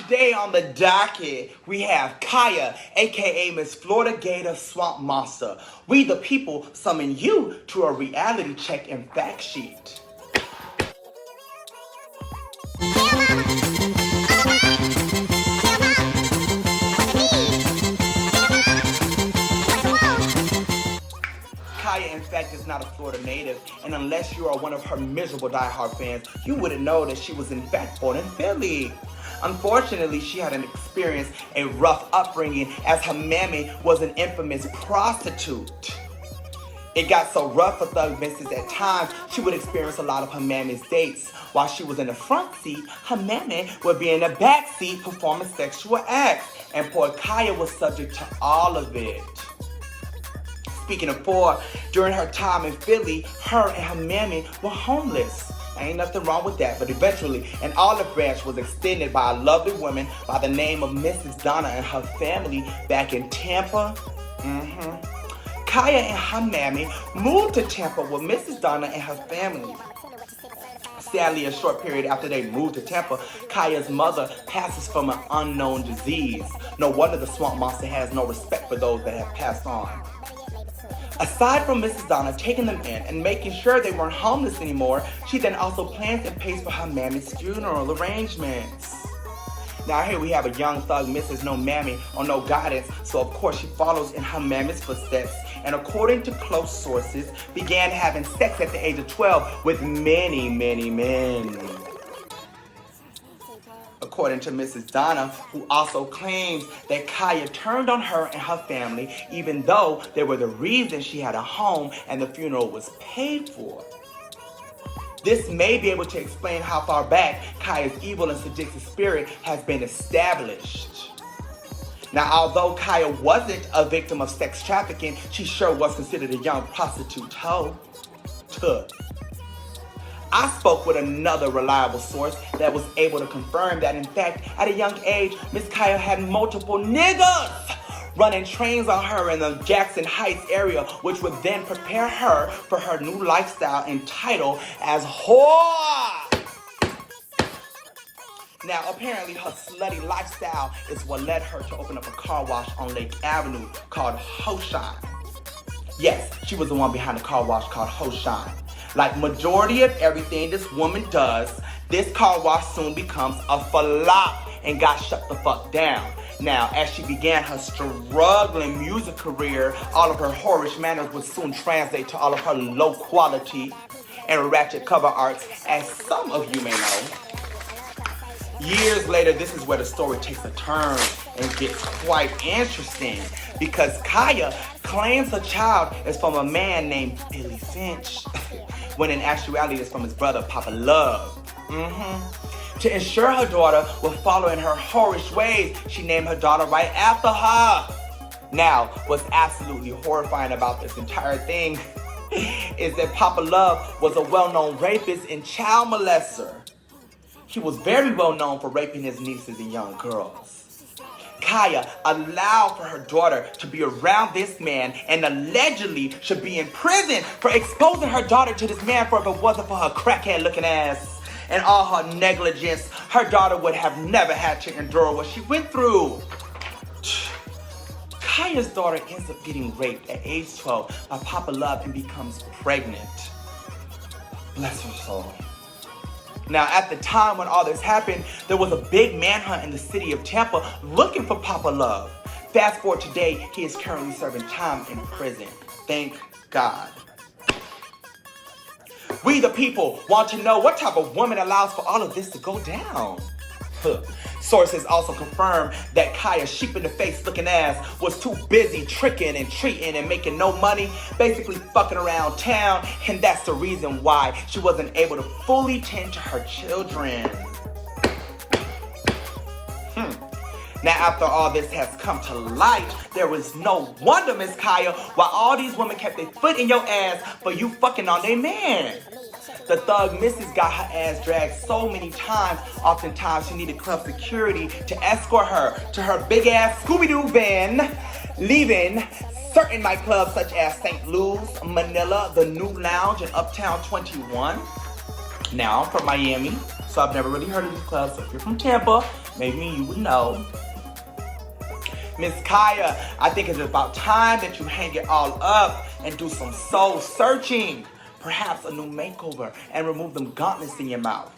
Today on the docket, we have Khia, aka Miss Florida Gator Swamp Monster. We the people summon you to a reality check and fact sheet. Khia, in fact, is not a Florida native, and unless you are one of her miserable diehard fans, you wouldn't know that she was in fact born in Philly. Unfortunately, she had experienced a rough upbringing as her mammy was an infamous prostitute. It got so rough for Thug Missus at times, she would experience a lot of her mammy's dates. While she was in the front seat, her mammy would be in the back seat performing sexual acts, and poor Khia was subject to all of it. Speaking of poor, during her time in Philly, her and her mammy were homeless. Ain't nothing wrong with that, but eventually an olive branch was extended by a lovely woman by the name of Mrs. Donna and her family back in Tampa. Khia and her mammy moved to Tampa with Mrs. Donna and her family. Sadly, a short period after they moved to Tampa, Khia's mother passes from an unknown disease. No wonder the swamp monster has no respect for those that have passed on. Aside from Mrs. Donna taking them in and making sure they weren't homeless anymore, she then also plans and pays for her mammy's funeral arrangements. Now here we have a young Thug Missus, no mammy or no guidance, so of course she follows in her mammy's footsteps and according to close sources, began having sex at the age of 12 with many men. According to Mrs. Donna, who also claims that Khia turned on her and her family, even though they were the reason she had a home and the funeral was paid for. This may be able to explain how far back Khia's evil and sadistic spirit has been established. Now, although Khia wasn't a victim of sex trafficking, she sure was considered a young prostitute hoe. I spoke with another reliable source that was able to confirm that in fact, at a young age, Miss Khia had multiple niggas running trains on her in the Jackson Heights area, which would then prepare her for her new lifestyle entitled as whore. Now, apparently her slutty lifestyle is what led her to open up a car wash on Lake Avenue called Hoshine. Yes, she was the one behind the car wash called Hoshine. Like majority of everything this woman does, this car wash soon becomes a flop and got shut the fuck down. Now, as she began her struggling music career, all of her whorish manners would soon translate to all of her low quality and ratchet cover arts, as some of you may know. Years later, this is where the story takes a turn and gets quite interesting because Khia claims her child is from a man named Billy Finch, when in actuality it's from his brother, Papa Love. To ensure her daughter will follow in her whorish ways, she named her daughter right after her. Now, what's absolutely horrifying about this entire thing is that Papa Love was a well-known rapist and child molester. He was very well known for raping his nieces and young girls. Khia allowed for her daughter to be around this man and allegedly should be in prison for exposing her daughter to this man, for if it wasn't for her crackhead looking ass and all her negligence, her daughter would have never had to endure what she went through. Khia's daughter ends up getting raped at age 12 by Papa Love and becomes pregnant. Bless her soul. Now, at the time when all this happened, there was a big manhunt in the city of Tampa looking for Papa Love. Fast forward today, he is currently serving time in prison. Thank God. We the people want to know what type of woman allows for all of this to go down. Sources also confirm that Khia's sheep-in-the-face looking ass was too busy tricking and treating and making no money, basically fucking around town, and that's the reason why she wasn't able to fully tend to her children. Now, after all this has come to light, there was no wonder, Miss Khia, why all these women kept their foot in your ass for you fucking on their man. The Thug Missus got her ass dragged so many times, oftentimes she needed club security to escort her to her big ass Scooby-Doo van, leaving certain nightclubs such as St. Louis, Manila, the New Lounge, and Uptown 21. Now, I'm from Miami, so I've never really heard of these clubs. So if you're from Tampa, Maybe you would know. Miss Khia, I think it's about time that you hang it all up and do some soul searching. Perhaps a new makeover and remove them gauntlets in your mouth.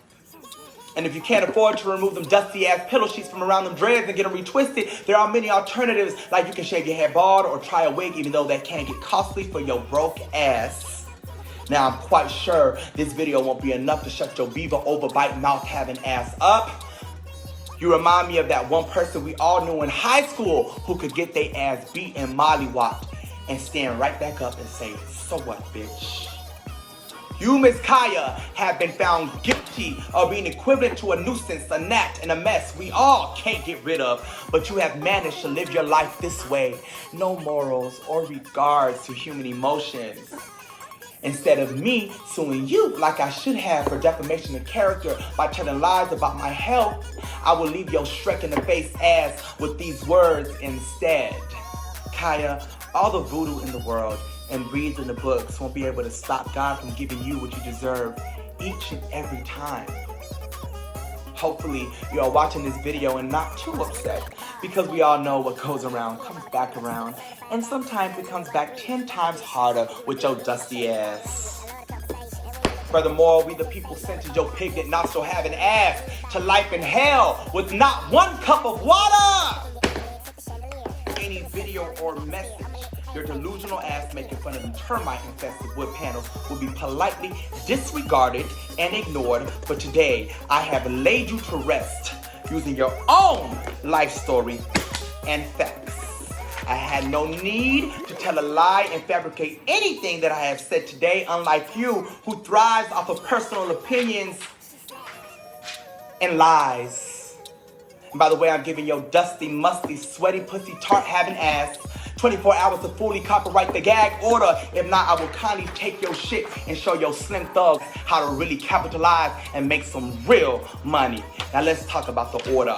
And if you can't afford to remove them dusty ass pillow sheets from around them dreads and get them retwisted, there are many alternatives, like you can shave your head bald or try a wig, even though that can get costly for your broke ass. Now I'm quite sure this video won't be enough to shut your beaver overbite mouth having ass up. You remind me of that one person we all knew in high school who could get their ass beat and mollywopped and stand right back up and say, so what, bitch? You, Miss Khia, have been found guilty of being equivalent to a nuisance, a gnat, and a mess we all can't get rid of, but you have managed to live your life this way. No morals or regards to human emotions. Instead of me suing you like I should have for defamation of character by telling lies about my health, I will leave your Shrek in the face ass with these words instead. Khia, all the voodoo in the world and reads in the books won't be able to stop God from giving you what you deserve each and every time. Hopefully you are watching this video and not too upset, because we all know what goes around comes back around, and sometimes it comes back 10 times harder with your dusty ass. Furthermore, we the people sentenced your pigment not so having ass to life in hell with not one cup of water. Any video or message your delusional ass making fun of them termite-infested wood panels will be politely disregarded and ignored, but today I have laid you to rest using your own life story and facts. I had no need to tell a lie and fabricate anything that I have said today, unlike you, who thrives off of personal opinions and lies. And by the way, I'm giving your dusty, musty, sweaty, pussy, tart-having ass 24 hours to fully copyright the gag order. If not, I will kindly take your shit and show your slim thugs how to really capitalize and make some real money. Now let's talk about the order.